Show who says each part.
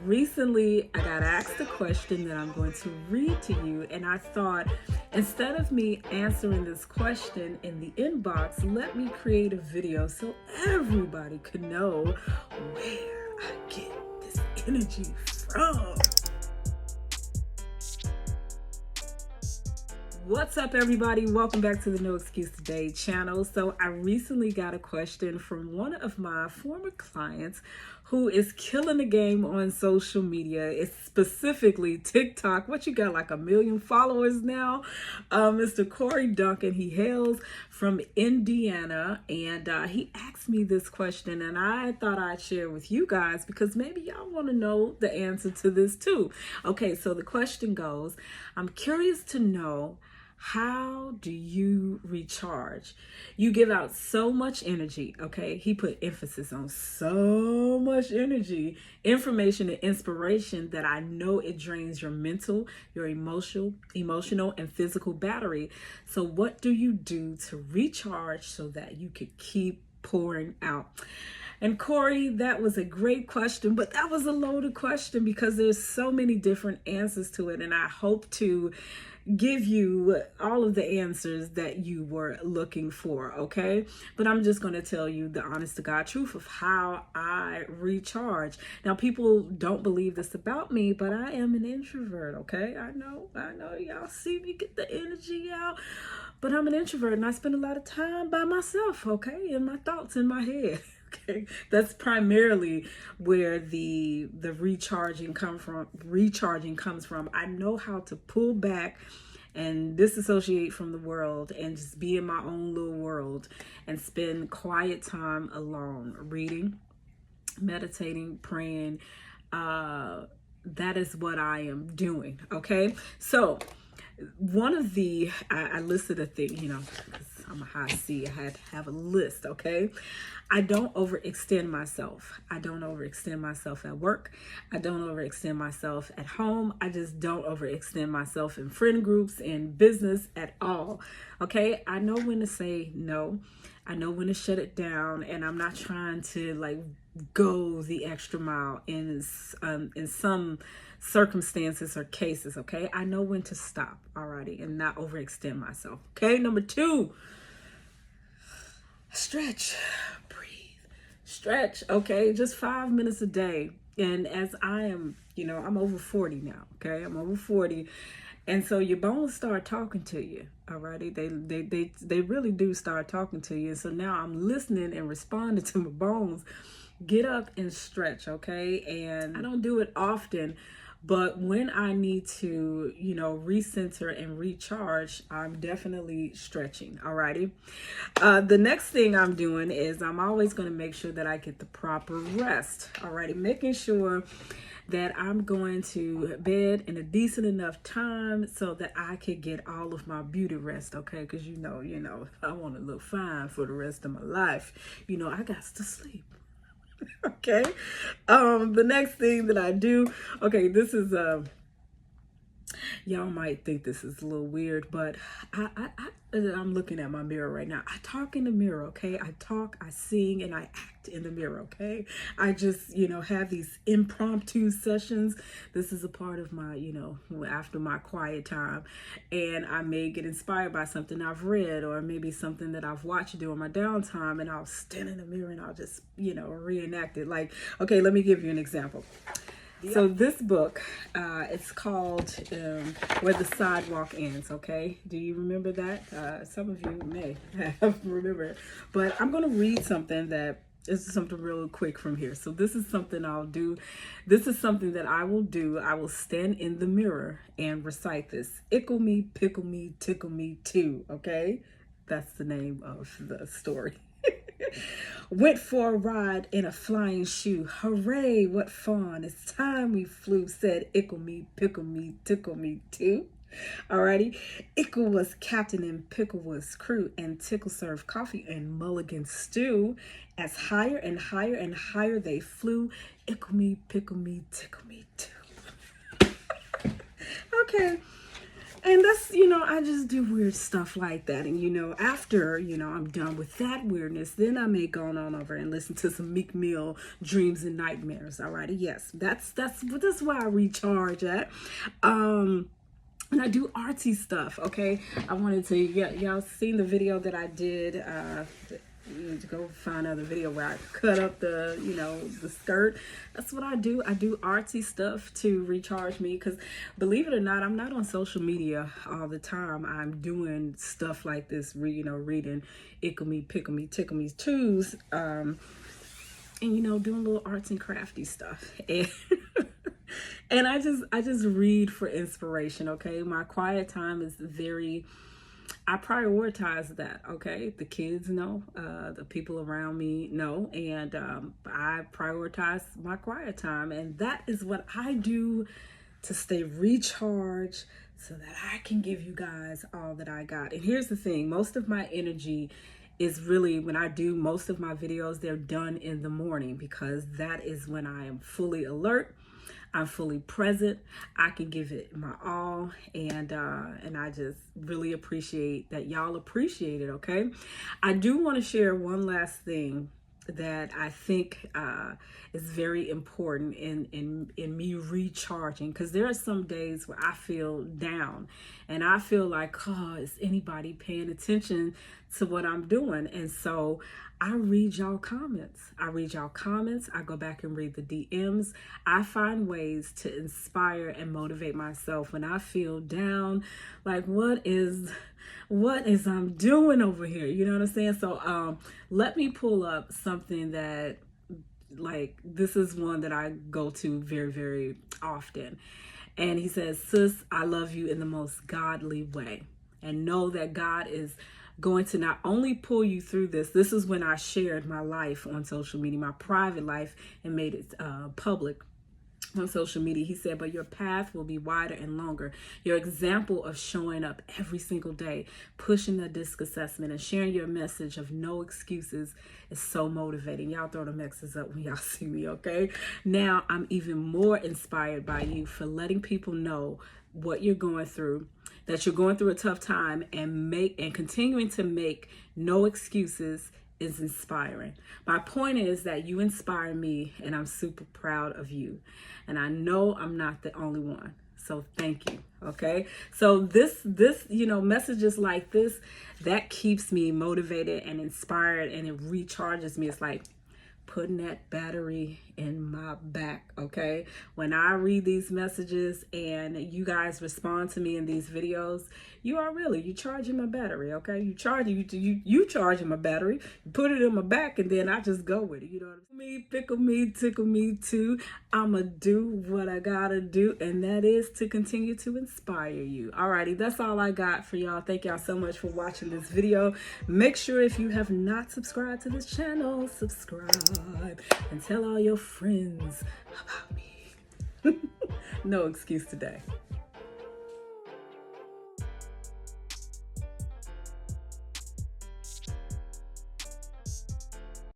Speaker 1: recently I got asked a question that I'm going to read to you, and I thought instead of me answering this question in the inbox, let me create a video so everybody could know where I get this energy from. What's up, everybody? Welcome back to the No Excuse Today channel. So I recently got a question from one of my former clients who is killing the game on social media. It's specifically TikTok. What, you got like 1 million followers now? Mr. Corey Duncan. He hails from Indiana, and he asked me this question, and I thought I'd share with you guys because maybe y'all want to know the answer to this too. Okay, so the question goes, I'm curious to know, how do you recharge? You give out so much energy, okay? He put emphasis on so much energy, information, and inspiration that I know it drains your mental, your emotional, and physical battery. So what do you do to recharge so that you could keep pouring out? And Corey, that was a great question, but that was a loaded question because there's so many different answers to it. And I hope to give you all of the answers that you were looking for, okay? But I'm just going to tell you the honest to God truth of how I recharge. Now, people don't believe this about me, but I am an introvert, okay? I know, y'all see me get the energy out, but I'm an introvert and I spend a lot of time by myself, okay? In my thoughts, in my head. Okay, that's primarily where the recharging comes from. I know how to pull back and disassociate from the world and just be in my own little world and spend quiet time alone, reading, meditating, praying. That is what I am doing. Okay, so one of the I listed a thing, because I'm a high C, I had to have a list. Okay, I don't overextend myself. I don't overextend myself at work. I don't overextend myself at home. I just don't overextend myself in friend groups, in business at all. Okay, I know when to say no. I know when to shut it down, and I'm not trying to like go the extra mile in some circumstances or cases. Okay, I know when to stop, alrighty, and not overextend myself. Okay, number 2, stretch, stretch. Okay, just 5 minutes a day. And as I am, I'm over 40 now. Okay, I'm over 40. And so your bones start talking to you, alrighty? They really do start talking to you. And so now I'm listening and responding to my bones. Get up and stretch, okay? And I don't do it often, but when I need to, recenter and recharge, I'm definitely stretching, alrighty? The next thing I'm doing is I'm always going to make sure that I get the proper rest, alrighty? Making sure that I'm going to bed in a decent enough time so that I could get all of my beauty rest, okay? Because I want to look fine for the rest of my life. I got to sleep. Okay. The next thing that I do, okay, this is y'all might think this is a little weird, but I'm looking at my mirror right now. I talk in the mirror, okay? I talk, I sing, and I act in the mirror, okay? I just, have these impromptu sessions. This is a part of my, after my quiet time. And I may get inspired by something I've read or maybe something that I've watched during my downtime, and I'll stand in the mirror and I'll just, reenact it. Like, okay, let me give you an example. So this book, it's called Where the Sidewalk Ends, okay? Do you remember that? Some of you may have remembered. But I'm going to read something that is something real quick from here. So this is something I'll do. This is something that I will do. I will stand in the mirror and recite this. Ickle me, pickle me, tickle me too, okay? That's the name of the story. Went for a ride in a flying shoe. Hooray, what fun. It's time we flew, said Ickle me, pickle me, tickle me too. Alrighty. Ickle was captain and Pickle was crew, and Tickle served coffee and mulligan stew. As higher and higher and higher they flew, Ickle me, pickle me, tickle me too. Okay. And that's, I just do weird stuff like that. And, after, I'm done with that weirdness, then I may go on over and listen to some Meek Mill Dreams and Nightmares. Alrighty. Yes, that's where I recharge at. And I do artsy stuff. Okay. I wanted to, y'all seen the video that I did, you need to go find another video where I cut up the skirt. That's what I do. I do artsy stuff to recharge me, because believe it or not, I'm not on social media all the time. I'm doing stuff like this, reading Ickle Me, Pickle Me, Tickle Me Twos, and doing little arts and crafty stuff. And I just read for inspiration. Okay, my quiet time is I prioritize that. Okay, the kids know, the people around me know, and I prioritize my quiet time, and that is what I do to stay recharged, so that I can give you guys all that I got. And here's the thing: most of my energy is really, when I do most of my videos, they're done in the morning, because that is when I am fully alert. I'm fully present. I can give it my all, and I just really appreciate that y'all appreciate it. Okay, I do want to share one last thing that I think is very important in me recharging, because there are some days where I feel down and I feel like, oh, is anybody paying attention to what I'm doing? And so I read y'all comments. I go back and read the DMs. I find ways to inspire and motivate myself when I feel down. Like, what is I'm doing over here? You know what I'm saying? So let me pull up something that, like, this is one that I go to very, very often. And he says, sis, I love you in the most godly way. And know that God is going to not only pull you through this. This is when I shared my life on social media, my private life, and made it public on social media. He said, but your path will be wider and longer. Your example of showing up every single day, pushing the DISC assessment, and sharing your message of no excuses is so motivating. Y'all throw them X's up when y'all see me, okay? Now I'm even more inspired by you for letting people know what you're going through, that you're going through a tough time, and continuing to make no excuses is inspiring. My point is that you inspire me, and I'm super proud of you. And I know I'm not the only one. So thank you. Okay. So this, messages like this, that keeps me motivated and inspired, and it recharges me. It's like putting that battery in my back. Okay, when I read these messages and you guys respond to me in these videos, you charging my battery. Okay, you charging my battery, you put it in my back, and then I just go with it. You know what I mean? Pickle me, tickle me too. I'ma do what I gotta do, and that is to continue to inspire you. Alrighty, that's all I got for y'all. Thank y'all so much for watching this video. Make sure, if you have not subscribed to this channel, subscribe and tell all your friends about me. No excuse today.